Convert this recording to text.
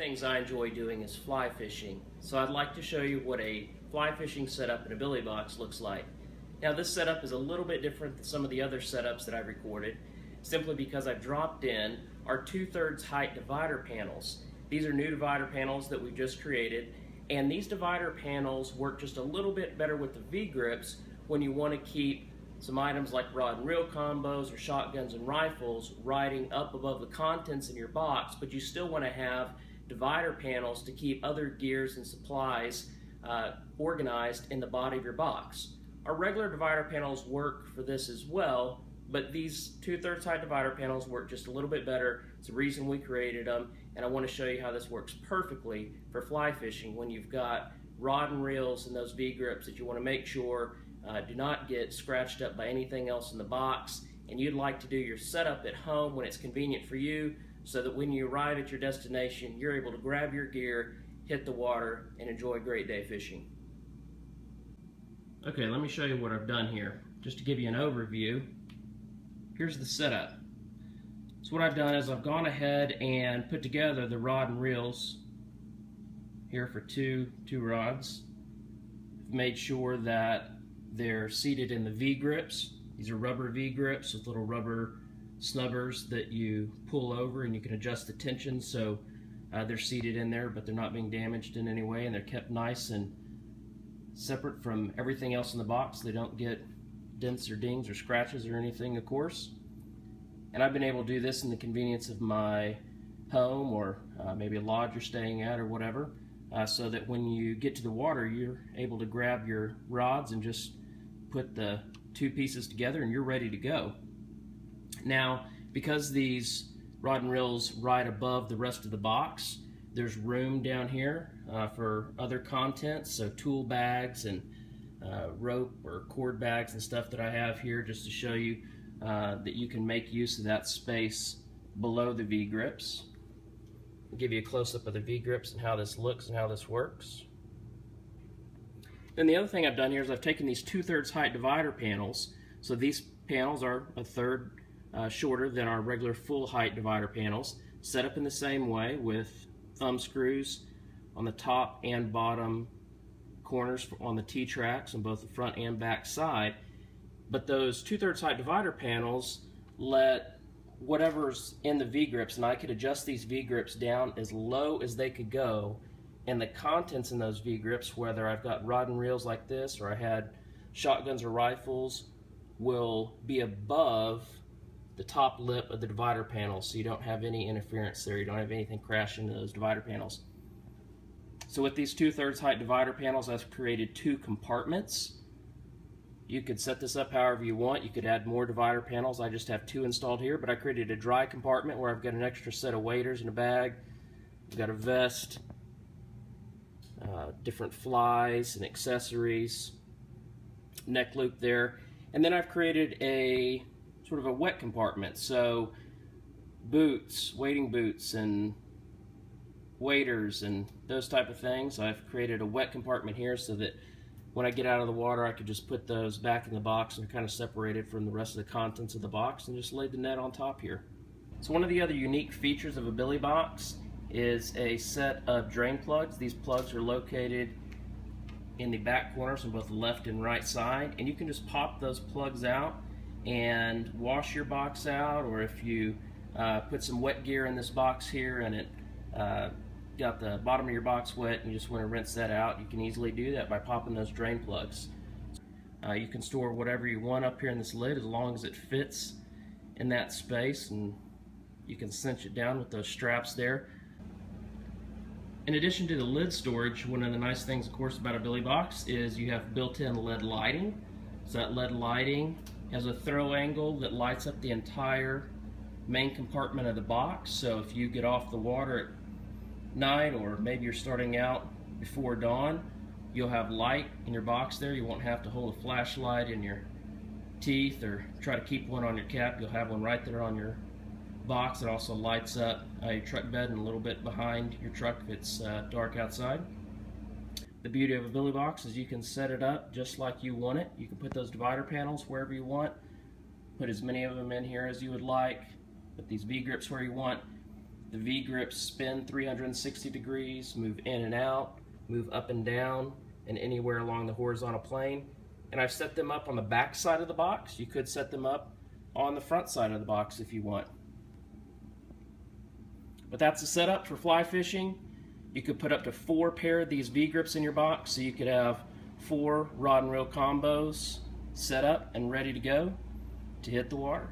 things I enjoy doing is fly fishing, so I'd like to show you what a fly fishing setup in a billy box looks like. Now this setup is a little bit different than some of the other setups that I've recorded, simply because I've dropped in our 2/3 height divider panels. These are new divider panels that we've just created, and these divider panels work just a little bit better with the V-grips when you want to keep some items like rod and reel combos or shotguns and rifles riding up above the contents in your box, but you still want to have divider panels to keep other gears and supplies organized in the body of your box. Our regular divider panels work for this as well, but these 2/3 height divider panels work just a little bit better. It's the reason we created them, and I want to show you how this works perfectly for fly fishing when you've got rod and reels and those V-grips that you want to make sure do not get scratched up by anything else in the box, and you'd like to do your setup at home when it's convenient for you, so that when you arrive at your destination, you're able to grab your gear, hit the water, and enjoy a great day fishing. Okay, let me show you what I've done here. Just to give you an overview, here's the setup. So what I've done is I've gone ahead and put together the rod and reels here for two rods. I've made sure that they're seated in the V-grips. These are rubber V-grips with little rubber snubbers that you pull over, and you can adjust the tension so they're seated in there, but they're not being damaged in any way, and they're kept nice and separate from everything else in the box. They don't get dents or dings or scratches or anything, of course. And I've been able to do this in the convenience of my home, or maybe a lodge you're staying at or whatever, so that when you get to the water, you're able to grab your rods and just put the two pieces together and you're ready to go. Now, because these rod and reels ride above the rest of the box, there's room down here for other contents, so tool bags and rope or cord bags and stuff that I have here, just to show you that you can make use of that space below the V-grips. I'll give you a close-up of the V-grips and how this looks and how this works. Then the other thing I've done here is I've taken these 2/3 height divider panels. So these panels are a third shorter than our regular full height divider panels, set up in the same way with thumb screws on the top and bottom corners on the T-tracks on both the front and back side. But those 2/3 height divider panels let whatever's in the V-grips, and I could adjust these V-grips down as low as they could go, and the contents in those V-grips, whether I've got rod and reels like this or I had shotguns or rifles, will be above the top lip of the divider panel, so you don't have any interference there. You don't have anything crash into those divider panels. So with these 2/3 height divider panels, I've created two compartments. You could set this up however you want. You could add more divider panels. I just have two installed here, but I created a dry compartment where I've got an extra set of waders in a bag. I've got a vest, different flies and accessories, neck loop there. And then I've created a sort of a wet compartment, so boots, wading boots and waders and those type of things. I've created a wet compartment here so that when I get out of the water, I could just put those back in the box and kind of separated from the rest of the contents of the box, and just lay the net on top here. So one of the other unique features of a billy box is a set of drain plugs. These plugs are located in the back corners on both the left and right side, and you can just pop those plugs out and wash your box out, or if you put some wet gear in this box here and it got the bottom of your box wet and you just want to rinse that out, you can easily do that by popping those drain plugs. You can store whatever you want up here in this lid as long as it fits in that space, and you can cinch it down with those straps there. In addition to the lid storage, one of the nice things, of course, about a billy box is you have built-in LED lighting. So that LED lighting has a throw angle that lights up the entire main compartment of the box. So if you get off the water at night, or maybe you're starting out before dawn, you'll have light in your box there. You won't have to hold a flashlight in your teeth or try to keep one on your cap. You'll have one right there on your box. It also lights up your truck bed and a little bit behind your truck if it's dark outside. The beauty of a billy box is you can set it up just like you want it. You can put those divider panels wherever you want, put as many of them in here as you would like, put these V-grips where you want. The V-grips spin 360 degrees, move in and out, move up and down, and anywhere along the horizontal plane. And I've set them up on the back side of the box. You could set them up on the front side of the box if you want. But that's the setup for fly fishing. You could put up to 4 pair of these V-grips in your box, so you could have 4 rod and reel combos set up and ready to go to hit the water.